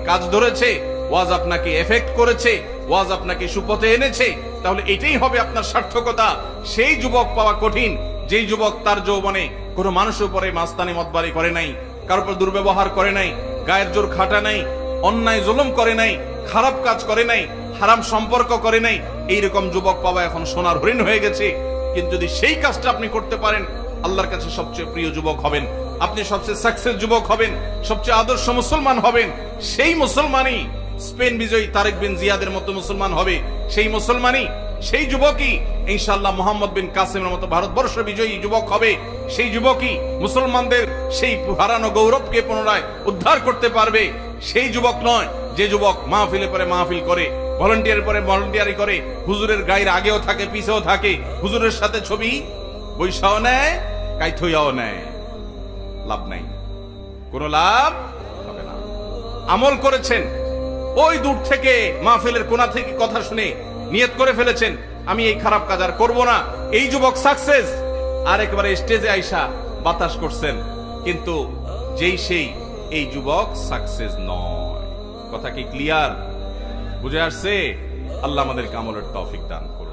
কাজ ধরেছে, ওয়াজ আপনাকে এফেক্ট করেছে, ওয়াজ আপনাকে সুপথে এনেছে, তাহলে এটাই হবে আপনার সার্থকতা। সেই যুবক পাওয়া কঠিন যেই যুবক তার যৌবনে কোনো মানুষের উপরে মাস্তানি মতবারি করে নাই, কারোর উপর দুর্ব্যবহার করে নাই, গায়ের জোর খাটা নাই, অন্যায় জুলুম করে নাই, খারাপ কাজ করে নাই, হারাম সম্পর্ক করে নাই। এইরকম যুবক পাওয়া এখন সোনার হরিণ হয়ে গেছে। কিন্তু যদি সেই কাজটা আপনি করতে পারেন, আল্লাহর কাছে সবচেয়ে প্রিয় যুবক হবেন, আপনি সবচেয়ে সাকসেস যুবক হবেন, সবচেয়ে আদর্শ মুসলমান হবেন। সেই মুসলমানই স্পেন বিজয়ী তারেক বিন জিয়াদের মতো মুসলমান হবে। সেই মুসলমানই, সেই যুবকই ইনশাআল্লাহ মোহাম্মদ বিন কাসিমের মতো ভারতবর্ষ বিজয়ী যুবক হবে। সেই যুবকই মুসলমানদের সেই হারানো গৌরবকে পুনরায় উদ্ধার করতে পারবে। সেই যুবক নয় যে যুবক মাহফিলে পরে মাহফিল করে, ভলান্টিয়ার পরে ভলান্টিয়ারি করে, হুজুরের গায়ের আগেও থাকে পিছেও থাকে, হুজুরের সাথে ছবি বৈশাও নেয়, কাইথইয়াও নেয়। লাভ নাই, কোনো লাভ হবে না। আমল করেছেন, ওই দূর থেকে মাহফিলের কোণা থেকে কথা শুনে নিয়ত করে ফেলেছেন আমি এই খারাপ কাজ আর করবো না, এই যুবক সাকসেস। আর একেবারে স্টেজে আইসা বাতাস করছেন, কিন্তু যেই সেই এই যুবক সাকসেস নয়। কথা কি ক্লিয়ার? বুঝে আসছে? আল্লাহ আমাদের আমলের তৌফিক দান করুন।